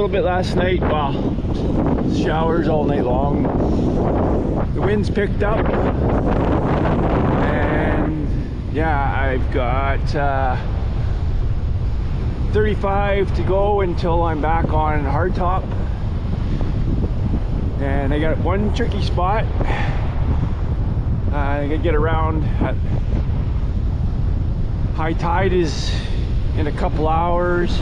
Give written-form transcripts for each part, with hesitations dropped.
little bit last night. Wow, showers all night long. The winds picked up, and yeah, I've got 35 to go until I'm back on hardtop. And I got one tricky spot. I gotta get around. High tide is in a couple hours,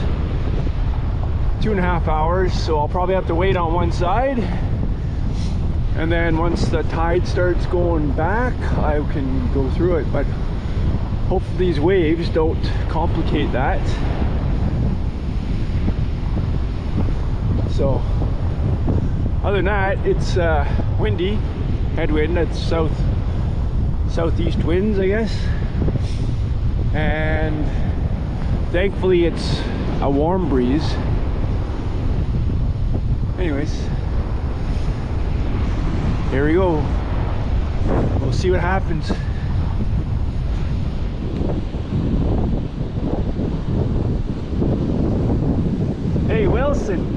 2.5 hours, so I'll probably have to wait on one side, and then once the tide starts going back I can go through it. But hopefully these waves don't complicate that. So other than that, it's windy, headwind. That's southeast winds, I guess, and thankfully it's a warm breeze. Anyways, here we go. We'll see what happens. Hey Wilson.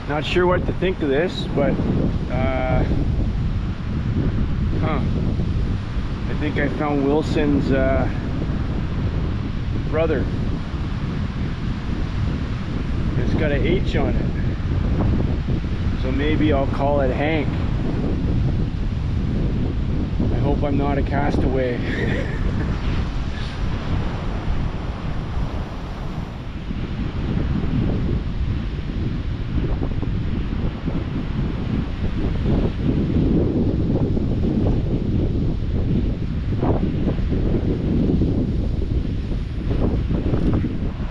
Not sure what to think of this, but I think I found Wilson's brother. It's got an H on it, so maybe I'll call it Hank. I hope I'm not a castaway.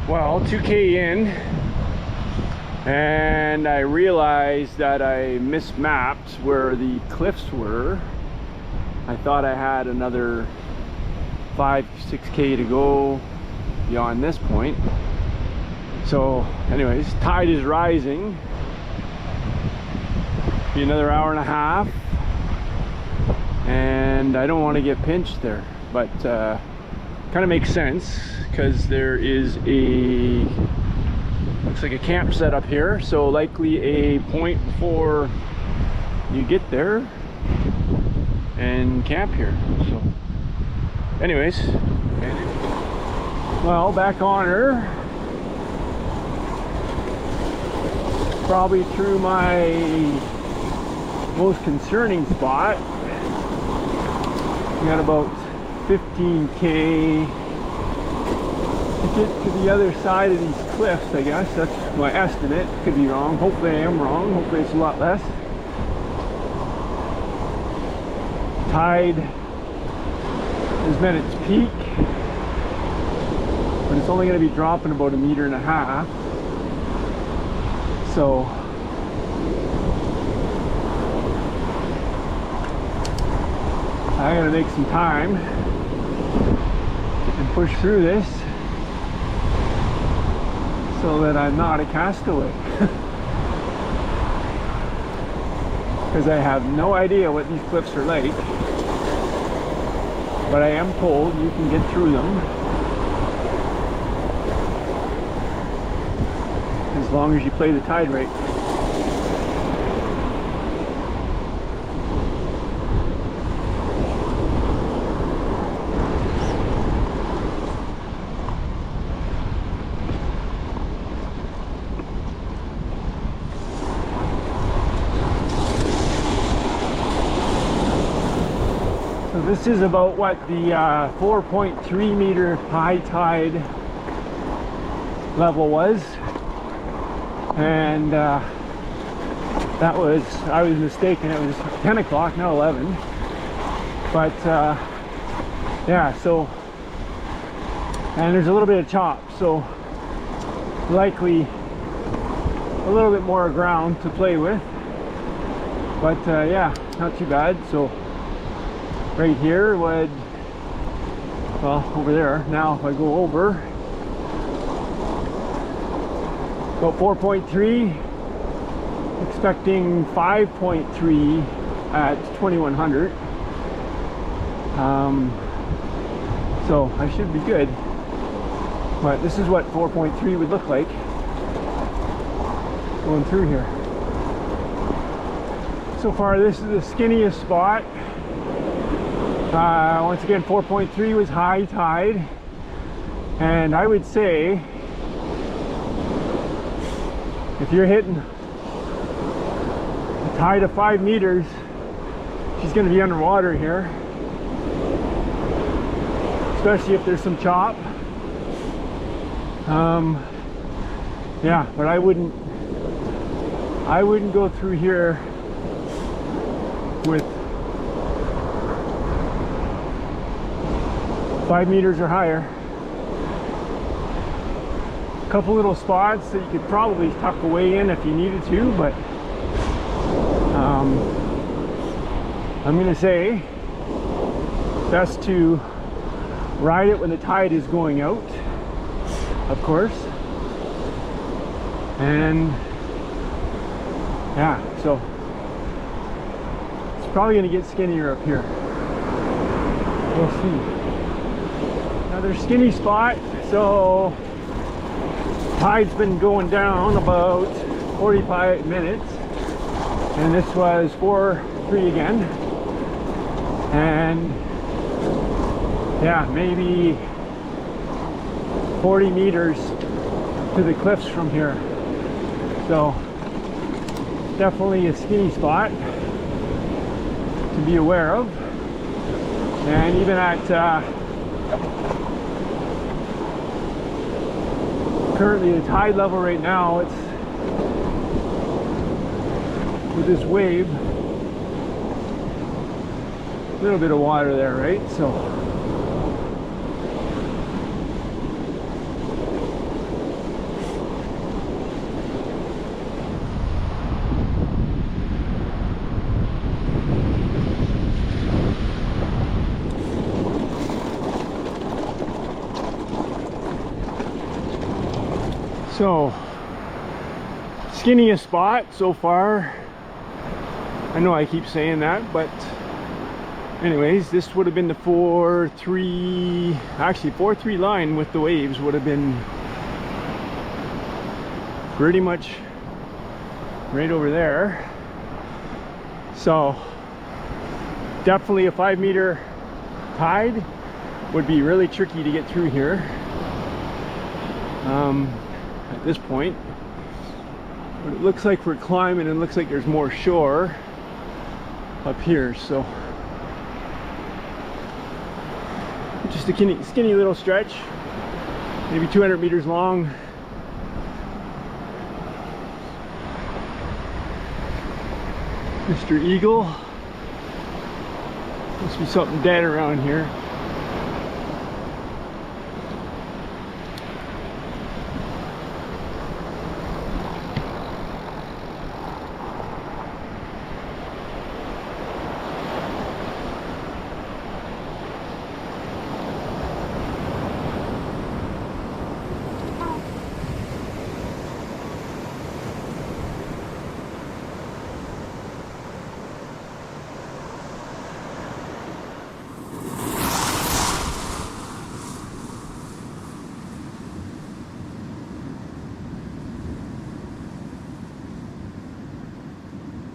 Well, 2K in, and I realized that I mismapped where the cliffs were. I thought I had another 5-6K to go beyond this point. So anyways, tide is rising. Be another hour and a half, and I don't want to get pinched there, but kind of makes sense because there is a, looks like a camp set up here, so likely a point before you get there and camp here. So anyways, well, back on her, probably through my most concerning spot. We got about 15K to get to the other side of these cliffs, I guess. That's my estimate. Could be wrong. Hopefully I am wrong. Hopefully it's a lot less. Tide has met its peak, but it's only going to be dropping about 1.5 meters. So I gotta make some time and push through this so that I'm not a castaway. Because I have no idea what these cliffs are like, but I am told you can get through them as long as you play the tide right. This is about what the 4.3 meter high tide level was, and that was, I was mistaken, it was 10 o'clock, not 11. But yeah, so, and there's a little bit of chop, so likely a little bit more ground to play with, but yeah, not too bad. So right here would, well, over there, now if I go over about 4.3, expecting 5.3 at 2100. So I should be good. But this is what 4.3 would look like going through here. So far, this is the skinniest spot. Once again, 4.3 was high tide, and I would say if you're hitting a tide of 5 meters, she's going to be underwater here, especially if there's some chop. Yeah, but I wouldn't go through here with 5 meters or higher. A couple little spots that you could probably tuck away in if you needed to, but I'm gonna say best to ride it when the tide is going out, of course. And yeah, so it's probably gonna get skinnier up here. We'll see. Another skinny spot. So tide's been going down about 45 minutes, and this was 4.3 again, and yeah, maybe 40 meters to the cliffs from here. So definitely a skinny spot to be aware of. And even at currently the tide level right now, it's with this wave, a little bit of water there, right? So skinniest spot so far. I know I keep saying that, but anyways, this would have been the 4.3, actually 4.3 line with the waves would have been pretty much right over there. So definitely a 5 meter tide would be really tricky to get through here at this point. But it looks like we're climbing, and it looks like there's more shore up here, so just a skinny little stretch, maybe 200 meters long. Mr. Eagle, must be something dead around here.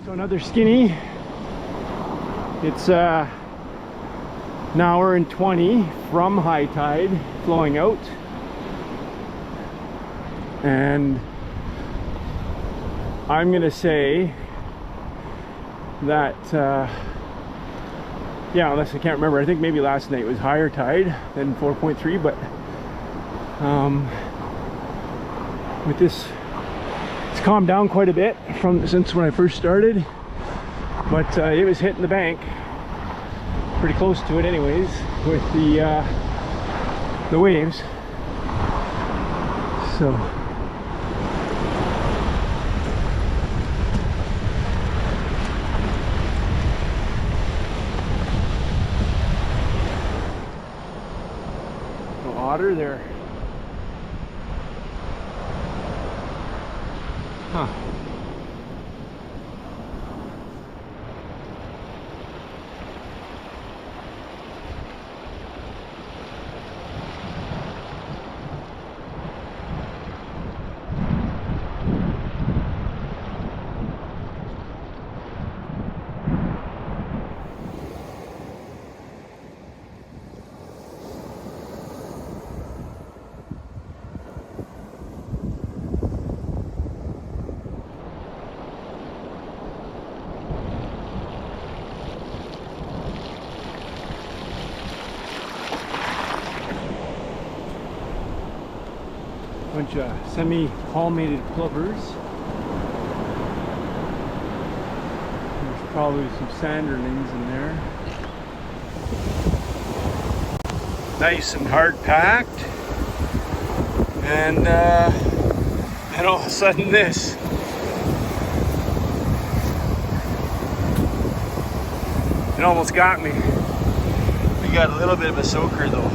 So another skinny. It's an hour and 20 from high tide flowing out, and I'm gonna say that yeah, unless I can't remember, I think maybe last night was higher tide than 4.3, but with this, it's calmed down quite a bit since when I first started, but it was hitting the bank pretty close to it anyways with the waves. So no otter there. Huh. Bunch of semi-palmated plovers. There's probably some sanderlings in there. Nice and hard packed. And then all of a sudden this. It almost got me. We got a little bit of a soaker though.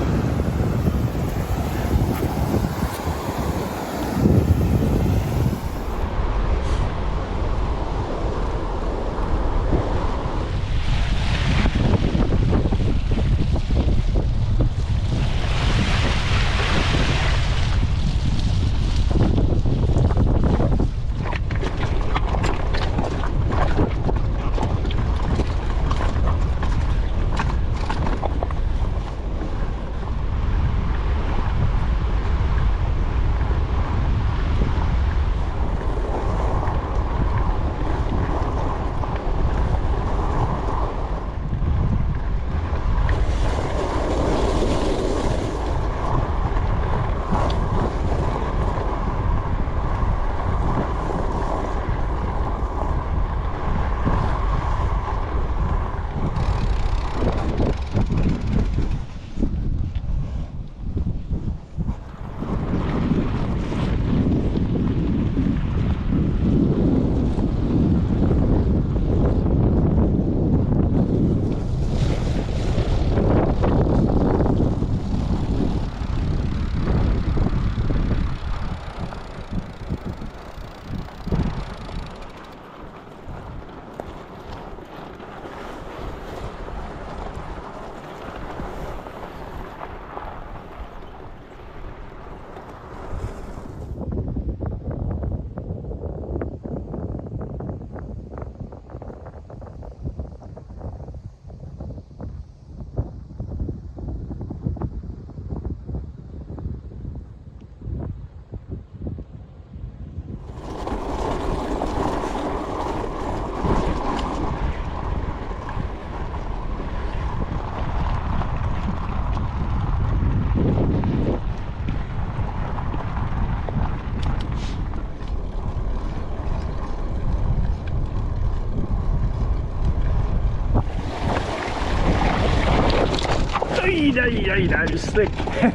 That is thick. Let's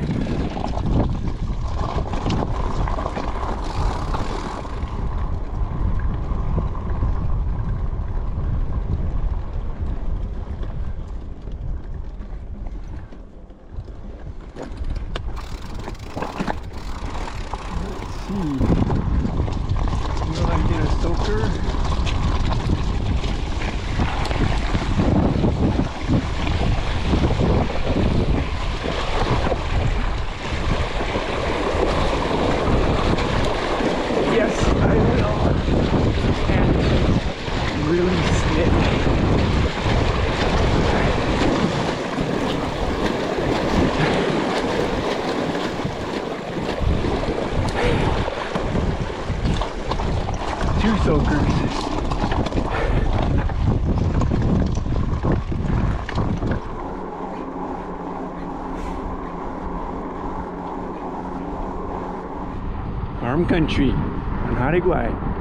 see. Will I get a soaker? Two soakers. Farm country on Haida Gwaii.